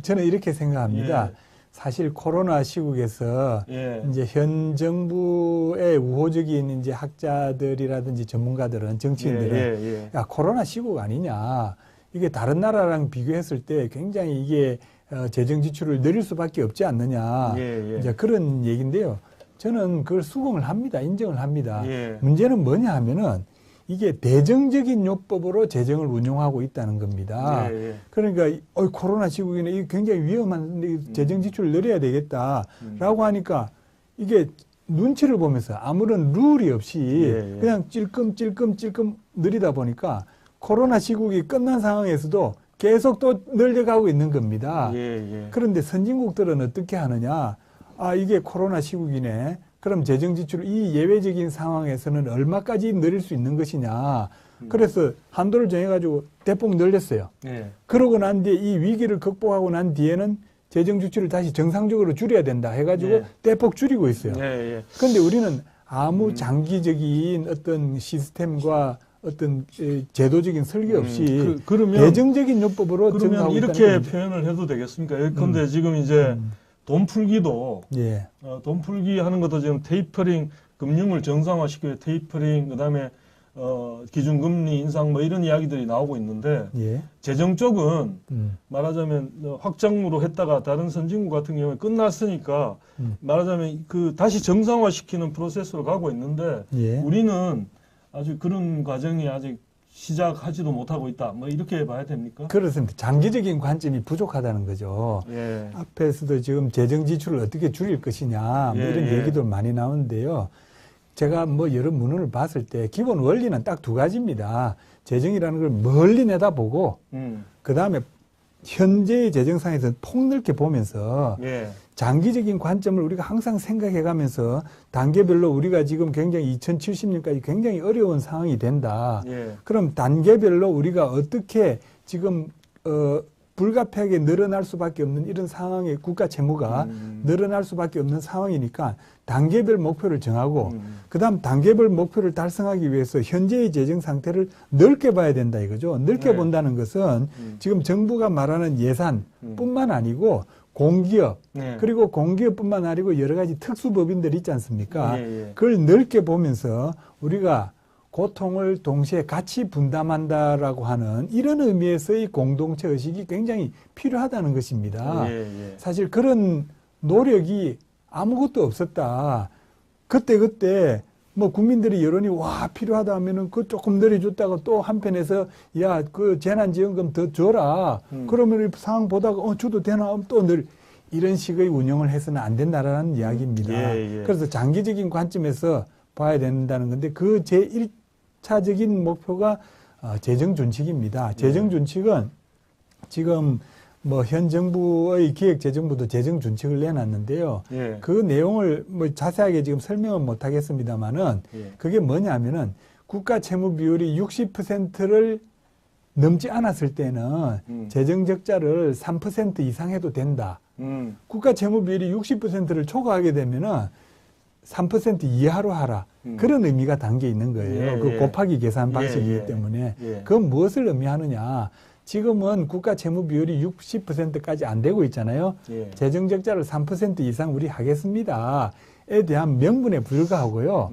저는 이렇게 생각합니다. 예. 사실 코로나 시국에서 예. 이제 현 정부의 우호적인 이제 학자들이라든지 전문가들은 정치인들은 예. 야, 코로나 시국 아니냐. 이게 다른 나라랑 비교했을 때 굉장히 이게 재정 지출을 늘릴 수밖에 없지 않느냐. 예. 이제 그런 얘기인데요. 저는 그걸 수긍을 합니다. 인정을 합니다. 예. 문제는 뭐냐 하면은 이게 대정적인 요법으로 재정을 운용하고 있다는 겁니다. 예. 그러니까 코로나 시국에는 이게 굉장히 위험한 재정 지출을 늘려야 되겠다라고 하니까 이게 눈치를 보면서 아무런 룰이 없이 예. 그냥 찔끔 늘리다 보니까 코로나 시국이 끝난 상황에서도 계속 또 늘려가고 있는 겁니다. 예. 그런데 선진국들은 어떻게 하느냐? 아, 이게 코로나 시국이네. 그럼 재정 지출을 이 예외적인 상황에서는 얼마까지 늘릴 수 있는 것이냐. 그래서 한도를 정해가지고 대폭 늘렸어요. 예. 그러고 난 뒤에 이 위기를 극복하고 난 뒤에는 재정 지출을 다시 정상적으로 줄여야 된다 해가지고 예. 대폭 줄이고 있어요. 예. 그런데 우리는 아무 장기적인 어떤 시스템과 어떤 제도적인 설계 없이 그러면 대정적인 요법으로 그러면 정하고 이렇게 있다는 표현을 해도 되겠습니까? 예컨대 지금 이제 돈 풀기도 예. 돈 풀기 하는 것도 지금 테이퍼링 금융을 정상화시키고 테이퍼링 그다음에 기준금리 인상 뭐 이런 이야기들이 나오고 있는데 예. 재정 쪽은 말하자면 확장으로 했다가 다른 선진국 같은 경우에 끝났으니까 말하자면 그 다시 정상화시키는 프로세스로 가고 있는데 예. 우리는 아주 그런 과정이 아직 시작하지도 못하고 있다. 뭐 이렇게 봐야 됩니까? 그렇습니다. 장기적인 관점이 부족하다는 거죠. 예. 앞에서도 지금 재정 지출을 어떻게 줄일 것이냐 뭐 이런 얘기도 많이 나오는데요. 제가 뭐 여러 문헌을 봤을 때 기본 원리는 딱 두 가지입니다. 재정이라는 걸 멀리 내다보고 그다음에 현재의 재정상에서 폭넓게 보면서 예. 장기적인 관점을 우리가 항상 생각해가면서 단계별로 우리가 지금 굉장히 2070년까지 굉장히 어려운 상황이 된다. 예. 그럼 단계별로 우리가 어떻게 지금 불가피하게 늘어날 수밖에 없는 이런 상황에 국가 채무가 늘어날 수밖에 없는 상황이니까 단계별 목표를 정하고 그다음 단계별 목표를 달성하기 위해서 현재의 재정 상태를 넓게 봐야 된다 이거죠. 넓게 네. 본다는 것은 지금 정부가 말하는 예산뿐만 아니고 공기업 네. 그리고 공기업뿐만 아니고 여러 가지 특수법인들 있지 않습니까? 예. 그걸 넓게 보면서 우리가 고통을 동시에 같이 분담한다라고 하는 이런 의미에서의 공동체 의식이 굉장히 필요하다는 것입니다. 예. 사실 그런 노력이 아무것도 없었다. 그때 뭐 국민들이 여론이 와 필요하다 하면은 그 조금 늘려줬다가 또 한편에서 야 그 재난지원금 더 줘라. 그러면 상황 보다가 줘도 되나 또 늘 이런 식의 운영을 해서는 안 된다라는 이야기입니다. 예. 그래서 장기적인 관점에서 봐야 된다는 건데 그 제1차적인 목표가 재정 준칙입니다. 재정 준칙은 지금 뭐 현 정부의 기획재정부도 재정 준칙을 내놨는데요. 예. 그 내용을 뭐 자세하게 지금 설명은 못 하겠습니다만은 그게 뭐냐면은 국가 채무 비율이 60%를 넘지 않았을 때는 재정 적자를 3% 이상 해도 된다. 국가 채무 비율이 60%를 초과하게 되면은 3% 이하로 하라. 그런 의미가 담겨 있는 거예요. 그 곱하기 계산 방식이기 때문에. 그건 무엇을 의미하느냐. 지금은 국가 채무 비율이 60%까지 안 되고 있잖아요. 재정 적자를 3% 이상 우리 하겠습니다에 대한 명분에 불과하고요.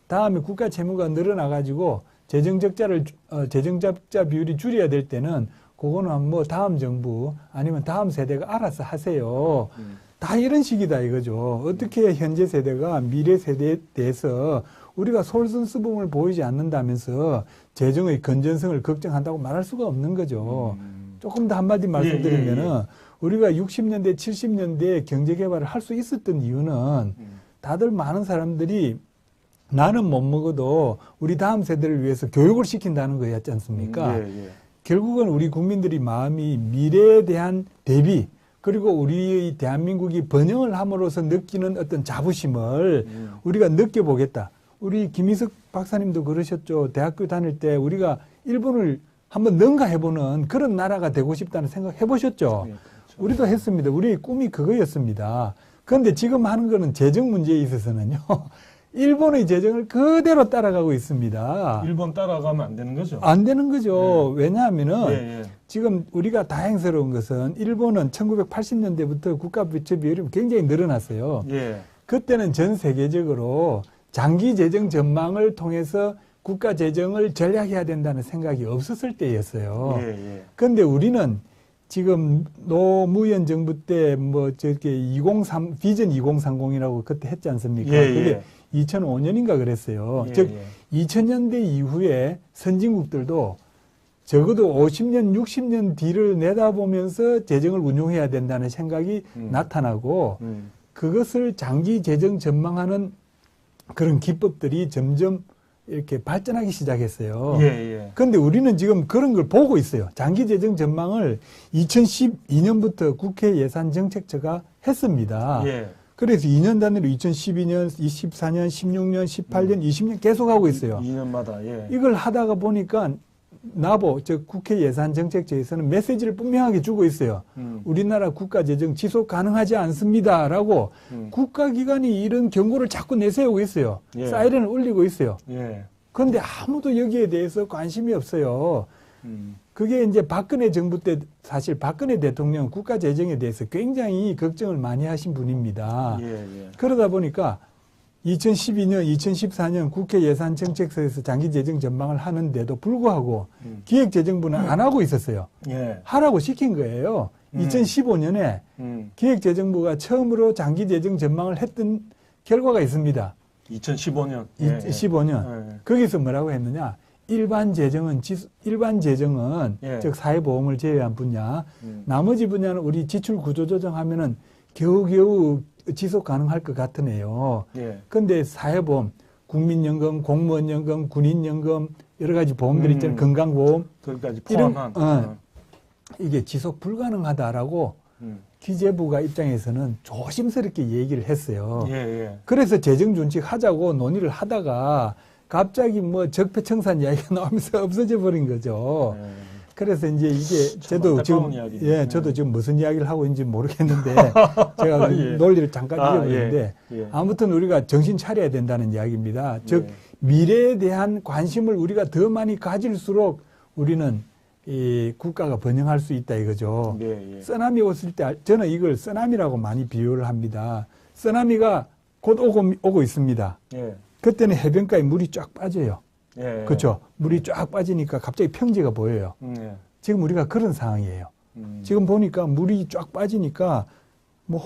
다음에 국가 채무가 늘어나가지고 재정 적자 비율이 줄여야 될 때는 그거는 뭐 다음 정부 아니면 다음 세대가 알아서 하세요. 다 이런 식이다 이거죠. 어떻게 현재 세대가 미래 세대에 대해서 우리가 솔선수범을 보이지 않는다면서 재정의 건전성을 걱정한다고 말할 수가 없는 거죠. 조금 더 한마디 말씀드리면은 우리가 60년대, 70년대에 경제개발을 할 수 있었던 이유는 다들 많은 사람들이 나는 못 먹어도 우리 다음 세대를 위해서 교육을 시킨다는 거였지 않습니까? 결국은 우리 국민들이 마음이 미래에 대한 대비 그리고 우리 대한민국이 번영을 함으로써 느끼는 어떤 자부심을 우리가 느껴보겠다. 우리 김희석 박사님도 그러셨죠. 대학교 다닐 때 우리가 일본을 한번 능가해보는 그런 나라가 되고 싶다는 생각 해보셨죠? 우리도 했습니다. 우리의 꿈이 그거였습니다. 그런데 지금 하는 거는 재정 문제에 있어서는요. 일본의 재정을 그대로 따라가고 있습니다. 일본 따라가면 안 되는 거죠? 안 되는 거죠. 왜냐하면은 예, 예. 지금 우리가 다행스러운 것은 일본은 1980년대부터 국가 부채 비율이 굉장히 늘어났어요. 예. 그때는 그때는 전 세계적으로 장기 재정 전망을 통해서 국가 재정을 전략해야 된다는 생각이 없었을 때였어요. 예, 예. 그런데 우리는 지금 노무현 정부 때 뭐 저렇게 2030 비전 2030이라고 그때 했지 않습니까? 예, 그게 예. 2005년인가 그랬어요. 예, 즉 예. 2000년대 이후에 선진국들도 적어도 50년, 60년 뒤를 내다보면서 재정을 운용해야 된다는 생각이 나타나고 그것을 장기 재정 전망하는 그런 기법들이 점점 이렇게 발전하기 시작했어요. 예, 예. 그런데 우리는 지금 그런 걸 보고 있어요. 장기 재정 전망을 2012년부터 국회 예산정책처가 했습니다. 예. 그래서 2년 단위로 2012년, 24년, 16년, 18년, 20년 계속 하고 있어요. 2년마다, 예. 이걸 하다가 보니까 나보, 즉 국회 예산정책처에서는 메시지를 분명하게 주고 있어요. 우리나라 국가재정 지속 가능하지 않습니다라고 국가기관이 이런 경고를 자꾸 내세우고 있어요. 예. 사이렌을 울리고 있어요. 예. 그런데 아무도 여기에 대해서 관심이 없어요. 그게 이제 박근혜 정부 때 사실 박근혜 대통령 국가재정에 대해서 굉장히 걱정을 많이 하신 분입니다. 예, 예. 그러다 보니까 2012년, 2014년 국회 예산정책서에서 장기재정 전망을 하는데도 불구하고 기획재정부는 안 하고 있었어요. 예. 하라고 시킨 거예요. 2015년에 기획재정부가 처음으로 장기재정 전망을 했던 결과가 있습니다. 2015년. 15년. 예. 거기서 뭐라고 했느냐. 일반 재정은 예. 즉 사회보험을 제외한 분야, 나머지 분야는 우리 지출 구조 조정하면은 겨우겨우 지속 가능할 것 같으네요. 예. 그런데 사회보험, 국민연금, 공무원연금, 군인연금 여러 가지 보험들이 있잖아요. 건강보험 거기까지 이런 포함한. 이게 지속 불가능하다라고 기재부가 입장에서는 조심스럽게 얘기를 했어요. 예, 예. 그래서 재정준칙 하자고 논의를 하다가 갑자기 뭐 적폐청산 이야기가 나오면서 없어져 버린 거죠. 예. 그래서 이제 이게 참 저도 지금 안타까운 이야기네요. 저도 지금 무슨 이야기를 하고 있는지 모르겠는데 제가 예. 논리를 잠깐 잊어버렸는데 예. 예. 아무튼 우리가 정신 차려야 된다는 이야기입니다. 즉 예. 미래에 대한 관심을 우리가 더 많이 가질수록 우리는 이 국가가 번영할 수 있다 이거죠. 예, 예. 쓰나미 왔을 때 저는 이걸 쓰나미라고 많이 비유를 합니다. 쓰나미가 곧 오고 있습니다. 예. 그때는 해변가에 물이 쫙 빠져요. 예. 그렇죠? 물이 쫙 빠지니까 갑자기 평지가 보여요. 예. 지금 우리가 그런 상황이에요. 지금 보니까 물이 쫙 빠지니까 뭐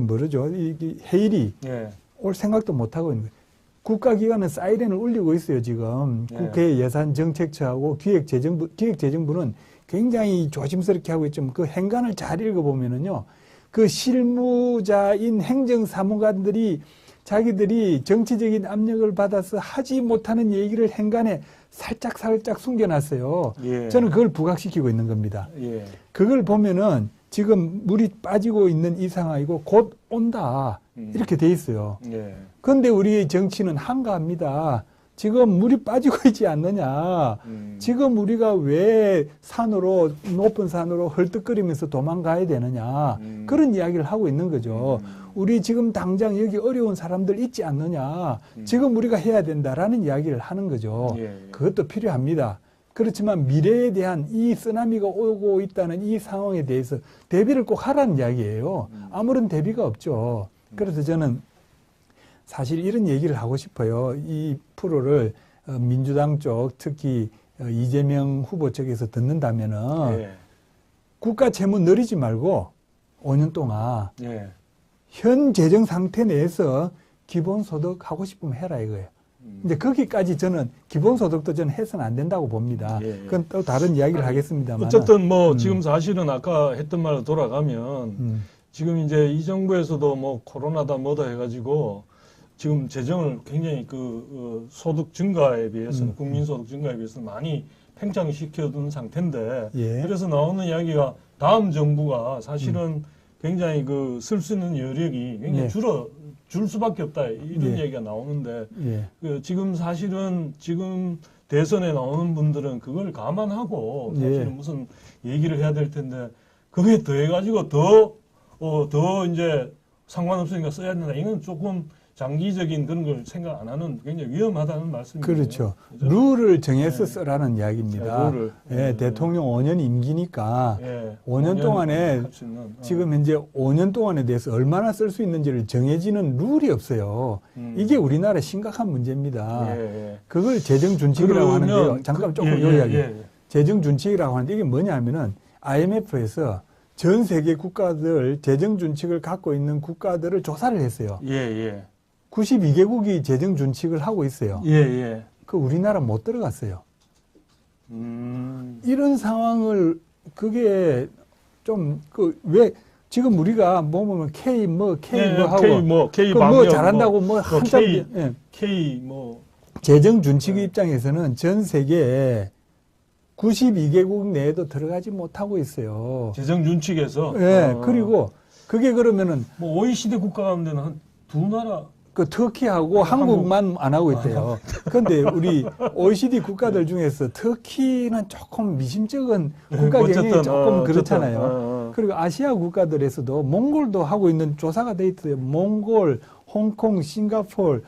뭐죠? 이 해일이 예. 올 생각도 못 하고 있는 거예요. 국가기관은 사이렌을 울리고 있어요, 지금. 예. 국회 예산정책처하고 기획재정부는 굉장히 조심스럽게 하고 있지만 그 행간을 잘 읽어보면은요, 그 실무자인 행정사무관들이 자기들이 정치적인 압력을 받아서 하지 못하는 얘기를 행간에 살짝 숨겨놨어요. 예. 저는 그걸 부각시키고 있는 겁니다. 예. 그걸 보면은 지금 물이 빠지고 있는 이 상황이고 곧 온다. 이렇게 돼 있어요. 예. 그런데 우리의 정치는 한가합니다. 지금 물이 빠지고 있지 않느냐. 지금 우리가 왜 높은 산으로 헐떡거리면서 도망가야 되느냐. 그런 이야기를 하고 있는 거죠. 우리 지금 당장 여기 어려운 사람들 있지 않느냐. 지금 우리가 해야 된다라는 이야기를 하는 거죠. 예. 그것도 필요합니다. 그렇지만 미래에 대한 이 쓰나미가 오고 있다는 이 상황에 대해서 대비를 꼭 하라는 이야기예요. 아무런 대비가 없죠. 그래서 저는 사실 이런 얘기를 하고 싶어요. 이 프로를 민주당 쪽 특히 이재명 후보 쪽에서 듣는다면은 예. 국가 채무 늘리지 말고 5년 동안 예. 현 재정 상태 내에서 기본소득 하고 싶으면 해라 이거예요. 이제 거기까지 저는 기본소득도 저는 해서는 안 된다고 봅니다. 예, 예. 그건 또 다른 이야기를 하겠습니다만. 어쨌든 뭐 지금 사실은 아까 했던 말로 돌아가면 지금 이제 이 정부에서도 뭐 코로나다 뭐다 해가지고 지금 재정을 굉장히 소득 증가에 비해서는 국민소득 증가에 비해서는 많이 팽창시켜둔 상태인데 예. 그래서 나오는 이야기가 다음 정부가 사실은 굉장히 쓸 수 있는 여력이 굉장히 예. 줄 수밖에 없다 이런 예. 얘기가 나오는데 예. 지금 사실은 지금 대선에 나오는 분들은 그걸 감안하고 사실은 예. 무슨 얘기를 해야 될 텐데 그게 더해가지고 더 이제 상관없으니까 써야 된다. 이건 조금 장기적인 그런 걸 생각 안 하는 굉장히 위험하다는 말씀이에요. 그렇죠. 그죠? 룰을 정해서 네. 쓰라는 이야기입니다. 룰을. 예, 대통령 5년 임기니까 예, 5년 동안에 할수 있는, 지금 현재 5년 동안에 대해서 얼마나 쓸 수 있는지를 정해지는 룰이 없어요. 이게 우리나라 심각한 문제입니다. 예, 예. 그걸 재정 준칙이라고 하는데요. 그러면 잠깐 그- 조금 예, 요 예, 이야기. 예. 재정 준칙이라고 하는데 이게 뭐냐면은 IMF에서 전 세계 국가들 재정 준칙을 갖고 있는 국가들을 조사를 했어요. 예, 예. 92개국이 재정 준칙을 하고 있어요. 예, 예. 그 우리나라 못 들어갔어요. 음. 이런 상황을 그게 좀 그 왜 지금 우리가 뭐 보면 K 뭐 예, 하고 K 그 방역 뭐 잘한다고 뭐 한참 K, 예. K 뭐 재정 준칙 입장에서는 전 세계에 92개국 내에도 들어가지 못하고 있어요. 재정 준칙에서 예. 그리고 그게 그러면은 뭐 OECD 국가 가운데는 한 두 나라 그 터키하고 한국만 안 하고 있대요. 그런데 우리 OECD 국가들 중에서 터키는 조금 미심쩍은 국가 경영이 어쨌든, 조금 어쨌든, 그렇잖아요. 그리고 아시아 국가들에서도 몽골도 하고 있는 조사가 돼 있어요. 몽골, 홍콩, 싱가포르,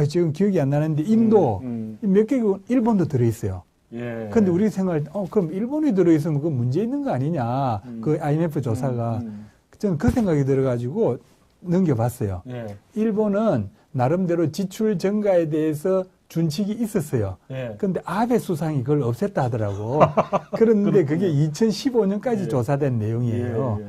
지금 기억이 안 나는데 인도 몇 개국 일본도 들어 있어요. 예. 근데 우리 생각할 때 그럼 일본이 들어 있으면 그 문제 있는 거 아니냐? 그 IMF 조사가 저는 그 생각이 들어가지고 넘겨봤어요. 예. 일본은 나름대로 지출 증가에 대해서 준칙이 있었어요. 예. 근데 아베 수상이 그걸 없앴다 하더라고. 그런데 그게 2015년까지 예. 조사된 내용이에요. 예, 예.